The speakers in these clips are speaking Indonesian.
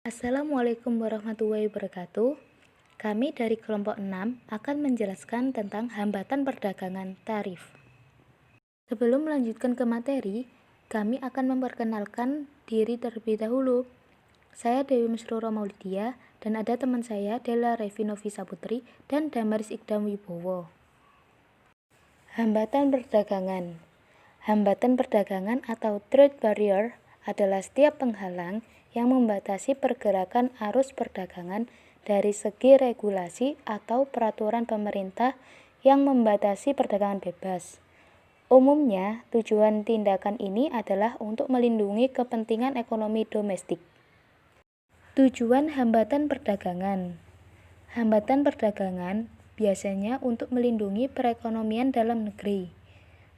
Assalamualaikum warahmatullahi wabarakatuh. Kami dari kelompok 6 akan menjelaskan tentang hambatan perdagangan tarif. Sebelum melanjutkan ke materi, kami akan memperkenalkan diri terlebih dahulu. Saya Dewi Mesrura Maulidia dan ada teman saya Della Revinovi Saputri dan Damaris Ikdam Wibowo. Hambatan perdagangan. Hambatan perdagangan atau trade barrier adalah setiap penghalang yang membatasi pergerakan arus perdagangan dari segi regulasi atau peraturan pemerintah yang membatasi perdagangan bebas. Umumnya, tujuan tindakan ini adalah untuk melindungi kepentingan ekonomi domestik. Tujuan hambatan perdagangan. Hambatan perdagangan biasanya untuk melindungi perekonomian dalam negeri,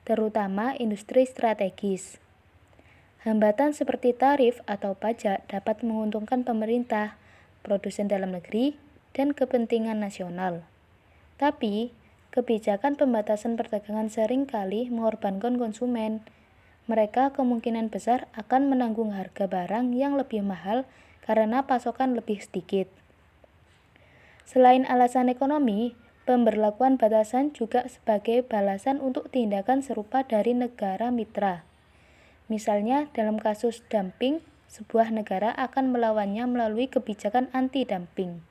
terutama industri strategis. Hambatan seperti tarif atau pajak dapat menguntungkan pemerintah, produsen dalam negeri, dan kepentingan nasional. Tapi, kebijakan pembatasan perdagangan seringkali mengorbankan konsumen. Mereka kemungkinan besar akan menanggung harga barang yang lebih mahal karena pasokan lebih sedikit. Selain alasan ekonomi, pemberlakuan batasan juga sebagai balasan untuk tindakan serupa dari negara mitra. Misalnya, dalam kasus dumping, sebuah negara akan melawannya melalui kebijakan anti-dumping.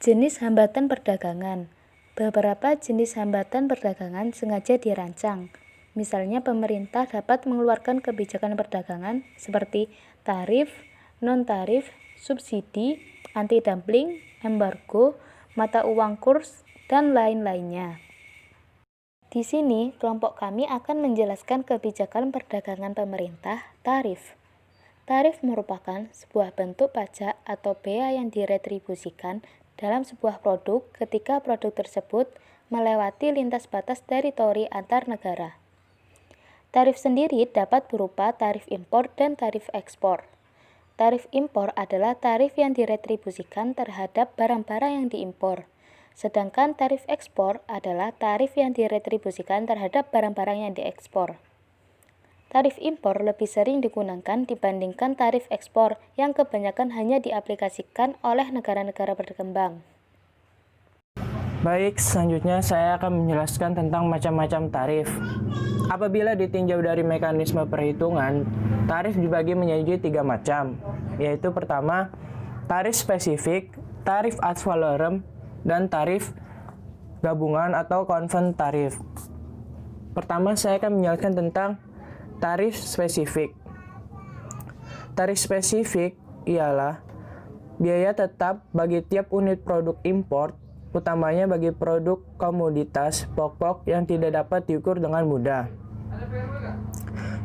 Jenis hambatan perdagangan. Beberapa jenis hambatan perdagangan sengaja dirancang. Misalnya, pemerintah dapat mengeluarkan kebijakan perdagangan seperti tarif, non-tarif, subsidi, anti-dumping, embargo, mata uang kurs, dan lain-lainnya. Di sini, kelompok kami akan menjelaskan kebijakan perdagangan pemerintah, tarif. Tarif merupakan sebuah bentuk pajak atau bea yang diretribusikan dalam sebuah produk ketika produk tersebut melewati lintas batas teritori antar negara. Tarif sendiri dapat berupa tarif impor dan tarif ekspor. Tarif impor adalah tarif yang diretribusikan terhadap barang-barang yang diimpor. Sedangkan tarif ekspor adalah tarif yang diretribusikan terhadap barang-barang yang diekspor. Tarif impor lebih sering digunakan dibandingkan tarif ekspor yang kebanyakan hanya diaplikasikan oleh negara-negara berkembang. Baik, selanjutnya saya akan menjelaskan tentang macam-macam tarif. Apabila ditinjau dari mekanisme perhitungan, tarif dibagi menjadi 3 macam, yaitu pertama, tarif spesifik, tarif ad valorem, dan tarif gabungan atau konven tarif. Pertama, saya akan menjelaskan tentang tarif spesifik. Tarif spesifik ialah biaya tetap bagi tiap unit produk impor, utamanya bagi produk komoditas pokok yang tidak dapat diukur dengan mudah.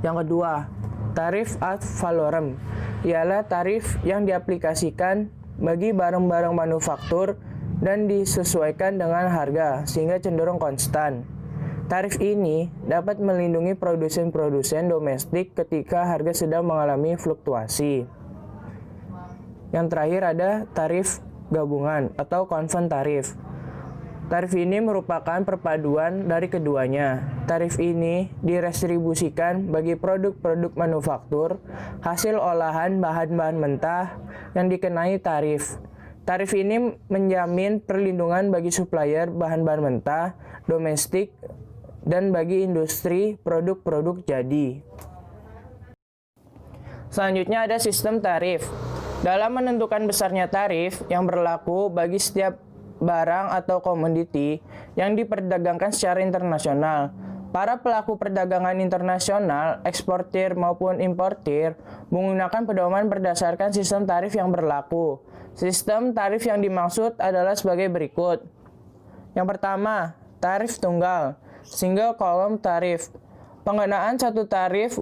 Yang kedua, tarif ad valorem ialah tarif yang diaplikasikan bagi barang-barang manufaktur dan disesuaikan dengan harga sehingga cenderung konstan. Tarif ini dapat melindungi produsen-produsen domestik ketika harga sedang mengalami fluktuasi. Yang terakhir ada tarif gabungan atau konven tarif. Tarif ini merupakan perpaduan dari keduanya. Tarif ini direstribusikan bagi produk-produk manufaktur, hasil olahan bahan-bahan mentah yang dikenai tarif. Tarif ini menjamin perlindungan bagi supplier bahan-bahan mentah, domestik, dan bagi industri produk-produk jadi. Selanjutnya ada sistem tarif. Dalam menentukan besarnya tarif yang berlaku bagi setiap barang atau komoditi yang diperdagangkan secara internasional, para pelaku perdagangan internasional, eksportir maupun importir, menggunakan pedoman berdasarkan sistem tarif yang berlaku. Sistem tarif yang dimaksud adalah sebagai berikut. Yang pertama, tarif tunggal, single column tarif. Penggunaan satu tarif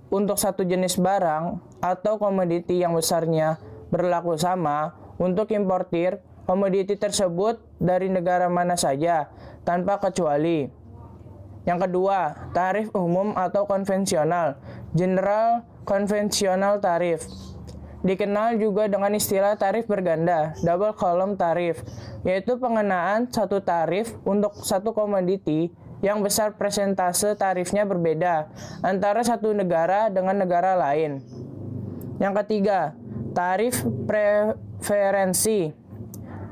untuk satu jenis barang atau komoditi yang besarnya berlaku sama untuk importir komoditi tersebut dari negara mana saja, tanpa kecuali. Yang kedua, tarif umum atau konvensional, general conventional tarif. Dikenal juga dengan istilah tarif berganda, double column tarif, yaitu pengenaan satu tarif untuk satu komoditi yang besar persentase tarifnya berbeda antara satu negara dengan negara lain. Yang ketiga, Tarif preferensi.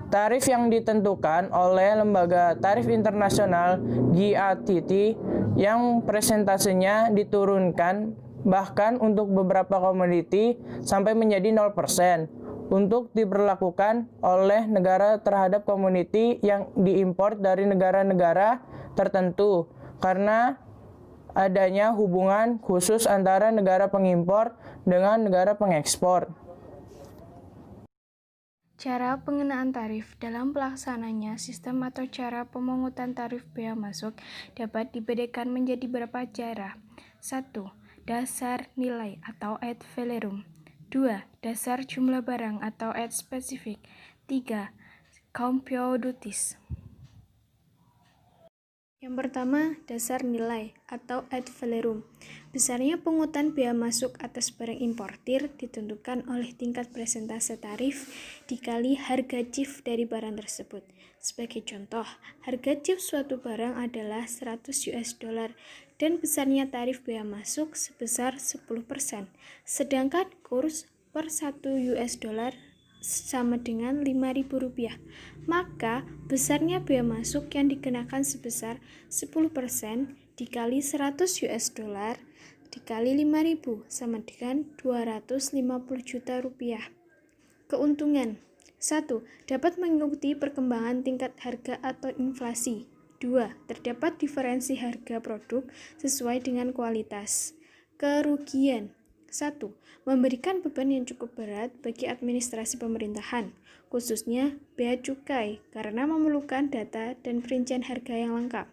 Tarif yang ditentukan oleh Lembaga Tarif Internasional GATT yang presentasenya diturunkan bahkan untuk beberapa komoditi sampai menjadi 0% untuk diberlakukan oleh negara terhadap komoditi yang diimpor dari negara-negara tertentu karena adanya hubungan khusus antara negara pengimpor dengan negara pengekspor. Cara pengenaan tarif dalam pelaksananya, sistem atau cara pemungutan tarif bea masuk dapat dibedakan menjadi beberapa cara. 1. Dasar nilai atau ad valorem. 2. Dasar jumlah barang atau ad spesifik. 3. Compute. Yang pertama, dasar nilai atau ad valorem. Besarnya pungutan bea masuk atas barang importir ditentukan oleh tingkat persentase tarif dikali harga CIF dari barang tersebut. Sebagai contoh, harga CIF suatu barang adalah 100 US dollar dan besarnya tarif bea masuk sebesar 10%. Sedangkan kurs per 1 US dollar sama dengan Rp5.000, maka besarnya bea masuk yang dikenakan sebesar 10% dikali 100 US dollar dikali 5.000 sama dengan Rp250 juta. Keuntungan 1. Dapat mengikuti perkembangan tingkat harga atau inflasi. 2. Terdapat diferensi harga produk sesuai dengan kualitas. Kerugian 1. Memberikan beban yang cukup berat bagi administrasi pemerintahan, khususnya bea cukai, karena memerlukan data dan perincian harga yang lengkap.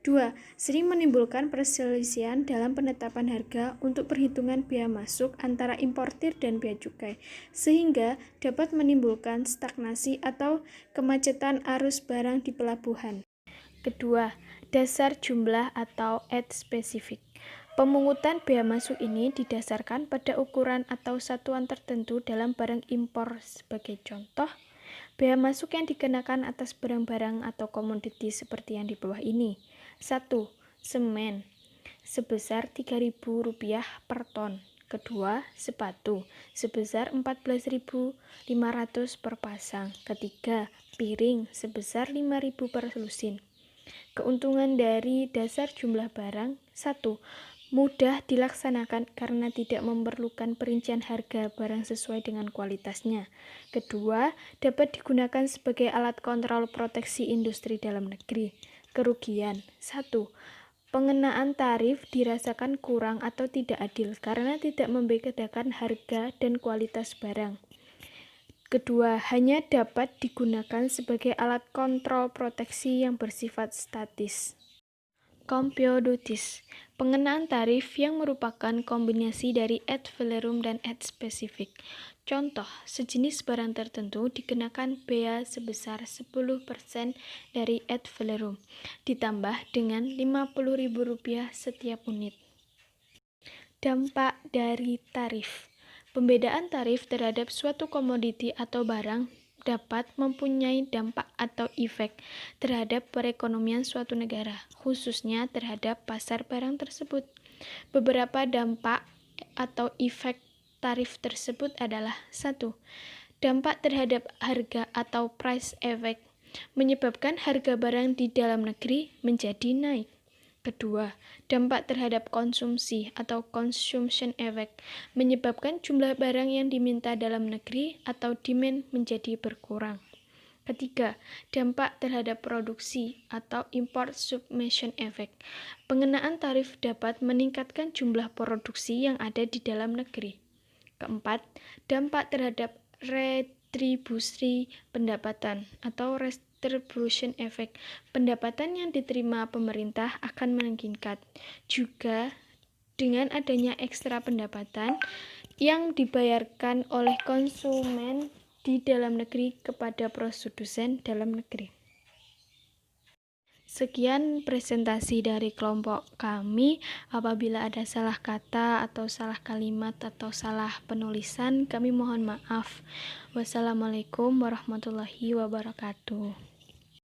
2. Sering menimbulkan perselisihan dalam penetapan harga untuk perhitungan bea masuk antara importir dan bea cukai, sehingga dapat menimbulkan stagnasi atau kemacetan arus barang di pelabuhan. Kedua, dasar jumlah atau ad spesifik. Pemungutan bea masuk ini didasarkan pada ukuran atau satuan tertentu dalam barang impor. Sebagai contoh, bea masuk yang dikenakan atas barang-barang atau komoditi seperti yang di bawah ini. 1. Semen sebesar Rp3.000 per ton. Kedua, sepatu sebesar Rp14.500 per pasang. Ketiga, piring sebesar Rp5.000 per lusin. Keuntungan dari dasar jumlah barang. 1. Mudah dilaksanakan karena tidak memerlukan perincian harga barang sesuai dengan kualitasnya. Kedua, dapat digunakan sebagai alat kontrol proteksi industri dalam negeri. Kerugian 1. Pengenaan tarif dirasakan kurang atau tidak adil karena tidak membedakan harga dan kualitas barang. Kedua, hanya dapat digunakan sebagai alat kontrol proteksi yang bersifat statis. Compute. Pengenaan tarif yang merupakan kombinasi dari ad valorem dan ad spesifik. Contoh, sejenis barang tertentu dikenakan bea sebesar 10% dari ad valorem, ditambah dengan Rp50.000 setiap unit. Dampak dari tarif. Pembedaan tarif terhadap suatu komoditi atau barang dapat mempunyai dampak atau efek terhadap perekonomian suatu negara, khususnya terhadap pasar barang tersebut. Beberapa dampak atau efek tarif tersebut adalah 1. Dampak terhadap harga atau price effect, menyebabkan harga barang di dalam negeri menjadi naik. Kedua, dampak terhadap konsumsi atau consumption effect, menyebabkan jumlah barang yang diminta dalam negeri atau demand menjadi berkurang. Ketiga, dampak terhadap produksi atau import submission effect. Pengenaan tarif dapat meningkatkan jumlah produksi yang ada di dalam negeri. Keempat, dampak terhadap retribusi pendapatan atau distribution effect. Pendapatan yang diterima pemerintah akan meningkat. Juga dengan adanya ekstra pendapatan yang dibayarkan oleh konsumen di dalam negeri kepada produsen dalam negeri. Sekian presentasi dari kelompok kami. Apabila ada salah kata atau salah kalimat atau salah penulisan, kami mohon maaf. Wassalamualaikum warahmatullahi wabarakatuh.